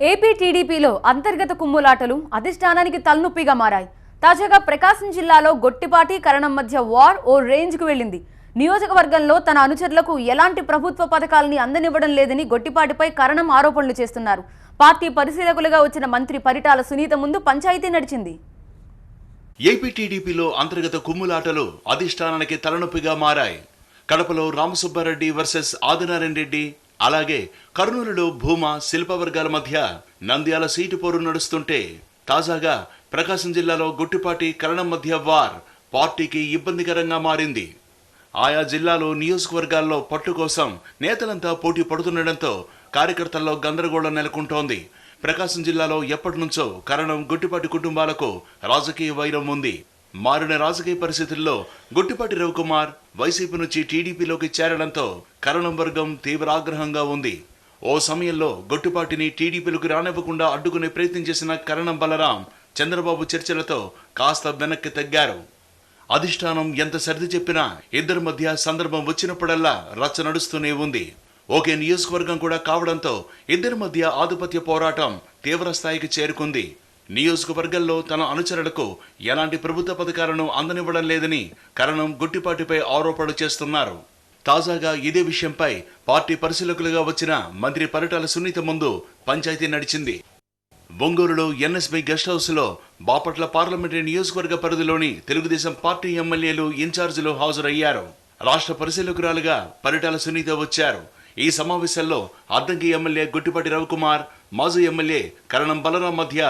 AP టీడీపీలో అంతర్గత కుమ్ములాటలు అధిష్టానానికి తలనొప్పిగా మారాయి. తాజాగా ప్రకాశం జిల్లాలో గొట్టిపాటి కరణం మధ్య వార్ ఓ రేంజ్కు వెళ్లింది. నియోజకవర్గంలో తన అనుచరులకు ఎలాంటి ప్రభుత్వ పథకాలని అందనివ్వడం లేదని గొట్టిపాటిపై కరణం ఆరోపణలు చేస్తున్నారు. పార్టీ పరిశీలకులుగా వచ్చిన మంత్రి పరిటాల సునీత ముందు పంచాయతీ నడిచింది. ఏపీ టీడీపీలో అంతర్గత కుమ్ములాటలు అధిష్టానానికి తలనొప్పిగా మారాయి. కడపలో రామసుబ్బారెడ్డి వర్సెస్ ఆదినారాయణ రెడ్డి, అలాగే కర్నూలులో భూమా శిల్ప వర్గాల మధ్య నంద్యాల సీటు పోరు నడుస్తుంటే, తాజాగా ప్రకాశం జిల్లాలో గొట్టిపాటి కరణం మధ్య వార్ పార్టీకి ఇబ్బందికరంగా మారింది. ఆయా జిల్లాలో నియోజకవర్గాల్లో పట్టు కోసం నేతలంతా పోటీ పడుతుండటంతో కార్యకర్తల్లో గందరగోళం నెలకొంటోంది. ప్రకాశం జిల్లాలో ఎప్పటి నుంచో కరణం గొట్టిపాటి కుటుంబాలకు రాజకీయ వైరం ఉంది. మారిన రాజకీయ పరిస్థితుల్లో గొట్టిపాటి రవికుమార్ వైసీపీ నుంచి టీడీపీలోకి చేరడంతో కరణం వర్గం తీవ్ర ఆగ్రహంగా ఉంది. ఓ సమయంలో గొట్టిపాటిని టీడీపీలోకి రానివ్వకుండా అడ్డుకునే ప్రయత్నం చేసిన కరణం బలరాం చంద్రబాబు చర్చలతో కాస్త వెనక్కి తగ్గారు. అధిష్టానం ఎంత సర్ది చెప్పినా ఇద్దరి మధ్య సందర్భం వచ్చినప్పుడల్లా రచ్చ నడుస్తూనే ఉంది. ఒకే నియోజకవర్గం కూడా కావడంతో ఇద్దరి మధ్య ఆధిపత్య పోరాటం తీవ్ర స్థాయికి చేరుకుంది. నియోజకవర్గంలో తన అనుచరులకు ఎలాంటి ప్రభుత్వ పథకాలను అందనివ్వడం లేదని కరణం గొట్టిపాటిపై ఆరోపణలు చేస్తున్నారు. తాజాగా ఇదే విషయంపై పార్టీ పరిశీలకులుగా వచ్చిన మంత్రి పరిటాల సునీత ముందు పంచాయతీ నడిచింది. ఒంగోలులో ఎన్ఎస్బీ గెస్ట్ హౌస్ లో బాపట్ల పార్లమెంటరీ నియోజకవర్గ పరిధిలోని తెలుగుదేశం పార్టీ ఎమ్మెల్యేలు ఇన్ఛార్జీలు హాజరయ్యారు. రాష్ట్ర పరిశీలకురాలుగా పరిటాల సునీత వచ్చారు. ఈ సమావేశంలో అద్దంకి ఎమ్మెల్యే గొట్టిపాటి రవికుమార్, మాజీ ఎమ్మెల్యే కరణం బలరాం మధ్య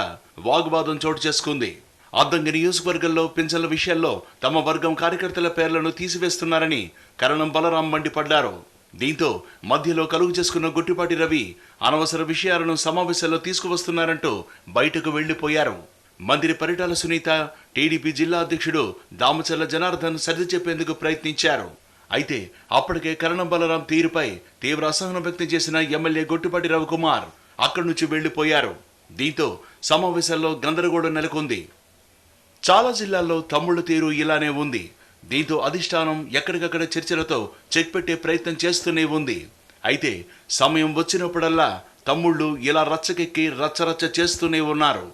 వాగ్వాదం చోటు చేసుకుంది. అద్దంకి నియోజకవర్గంలో పింఛన్ల విషయాల్లో తమ వర్గం కార్యకర్తల పేర్లను తీసివేస్తున్నారని కరణం బలరాం మండిపడ్డారు. దీంతో మధ్యలో కలుగు చేసుకున్న గొట్టిపాటి రవి అనవసర విషయాలను సమావేశంలో తీసుకువస్తున్నారంటూ బయటకు వెళ్లిపోయారు. మంత్రి పరిటాల సునీత, టీడీపీ జిల్లా అధ్యక్షుడు దామచర్ల జనార్దన్ సర్ది చెప్పేందుకు ప్రయత్నించారు. అయితే అప్పటికే కరణం బలరాం తీరుపై తీవ్ర అసహనం వ్యక్తం చేసిన ఎమ్మెల్యే గొట్టిపాటి రవికుమార్ అక్కడి నుంచి వెళ్లిపోయారు. దీంతో సమావేశాల్లో గందరగోళం నెలకొంది. చాలా జిల్లాల్లో తమ్ముళ్ల తీరు ఇలానే ఉంది. దీంతో అధిష్టానం ఎక్కడికక్కడ చర్చలతో చెక్ పెట్టే ప్రయత్నం చేస్తూనే ఉంది. అయితే సమయం వచ్చినప్పుడల్లా తమ్ముళ్లు ఇలా రచ్చకెక్కి రచ్చరచ్చ చేస్తూనే ఉన్నారు.